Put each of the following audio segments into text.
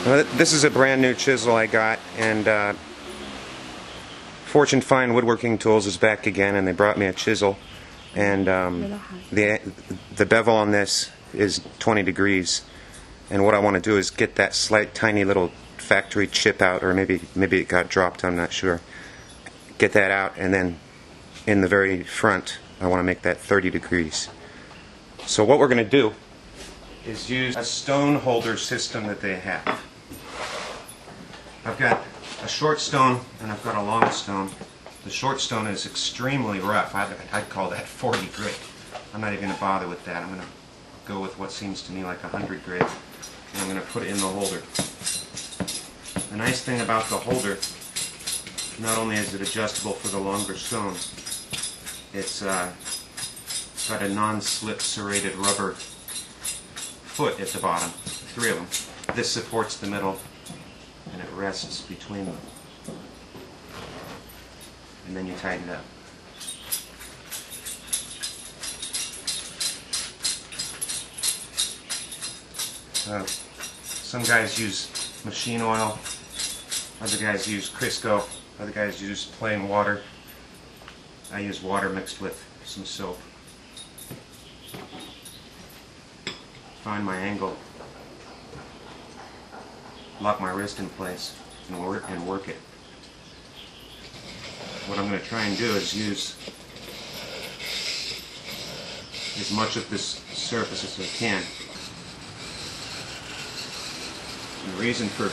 This is a brand new chisel I got, and Fortune Fine Woodworking Tools is back again, and they brought me a chisel, and the bevel on this is 20 degrees, and what I want to do is get that slight tiny little factory chip out, or maybe it got dropped, I'm not sure. Get that out, and then in the very front I want to make that 30 degrees. So what we're going to do is use a stone holder system that they have. I've got a short stone and I've got a long stone. The short stone is extremely rough. I'd call that 40 grit. I'm not even going to bother with that. I'm going to go with what seems to me like 100 grit, and I'm going to put it in the holder. The nice thing about the holder, not only is it adjustable for the longer stone, it's got a non-slip serrated rubber foot at the bottom, 3 of them. This supports the middle and it rests between them. And then you tighten it up. Some guys use machine oil, other guys use Crisco, other guys use plain water. I use water mixed with some soap. Find my angle, lock my wrist in place, and work it. What I'm going to try and do is use as much of this surface as I can. And the reason for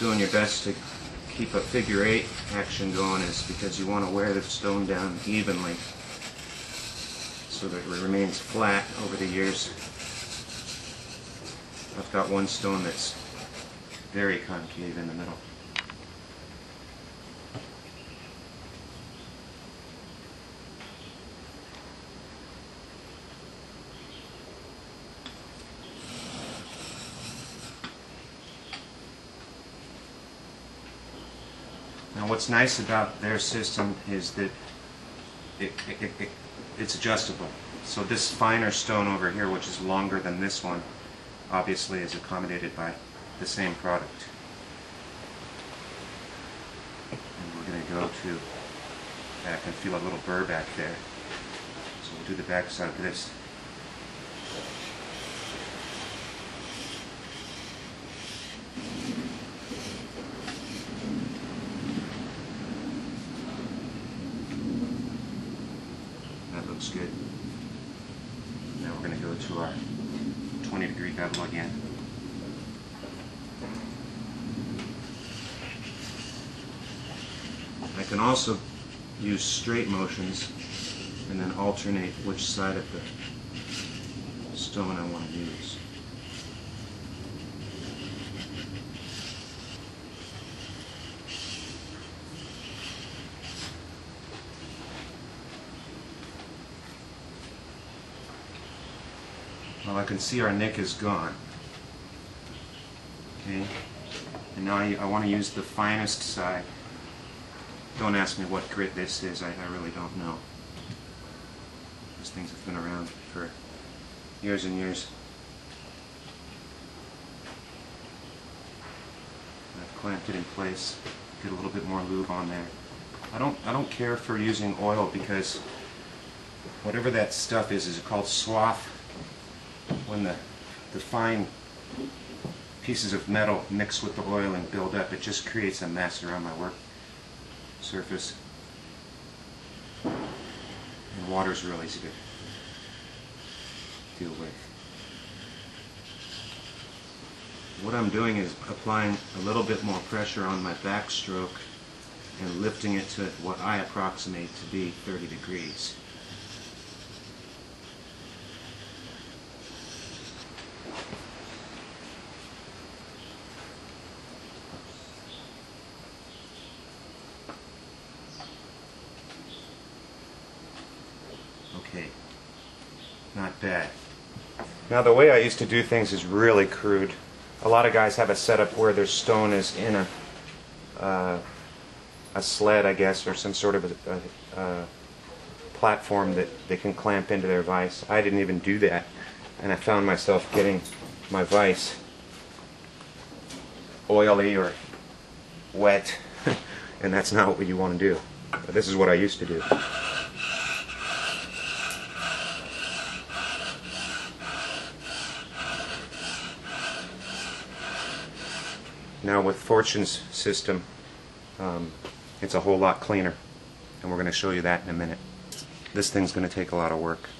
doing your best to keep a figure 8 action going is because you want to wear the stone down evenly so that it remains flat over the years. I've got one stone that's very concave in the middle. Now what's nice about their system is that it's adjustable. So this finer stone over here, which is longer than this one, obviously is accommodated by the same product. And we're going to go to, I can feel a little burr back there. So we'll do the back side of this. That looks good. Now we're going to go to our 20-degree bevel again. I can also use straight motions and then alternate which side of the stone I want to use. Well, I can see our nick is gone. Okay, and now I want to use the finest side. Don't ask me what grit this is, I really don't know. These things have been around for years and years. I've clamped it in place, get a little bit more lube on there. I don't care for using oil because whatever that stuff is called swath. When the fine pieces of metal mix with the oil and build up, it just creates a mess around my work surface. And water's real easy to deal with. What I'm doing is applying a little bit more pressure on my backstroke and lifting it to what I approximate to be 30 degrees. Okay, not bad. Now the way I used to do things is really crude. A lot of guys have a setup where their stone is in a sled, I guess, or some sort of a platform that they can clamp into their vise. I didn't even do that, and I found myself getting my vise oily or wet, and that's not what you want to do. But this is what I used to do. Now with Fortune's system, it's a whole lot cleaner, and we're going to show you that in a minute. This thing's going to take a lot of work.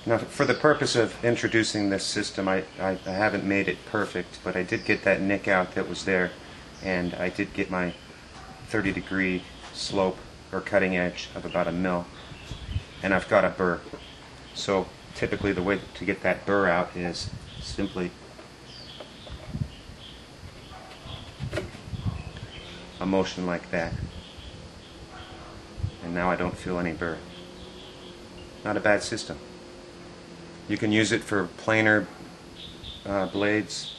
Now, for the purpose of introducing this system, I haven't made it perfect, but I did get that nick out that was there, and I did get my 30-degree slope or cutting edge of about 1 mil, and I've got a burr. So typically the way to get that burr out is simply a motion like that, and now I don't feel any burr. Not a bad system. You can use it for planer blades,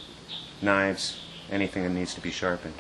knives, anything that needs to be sharpened.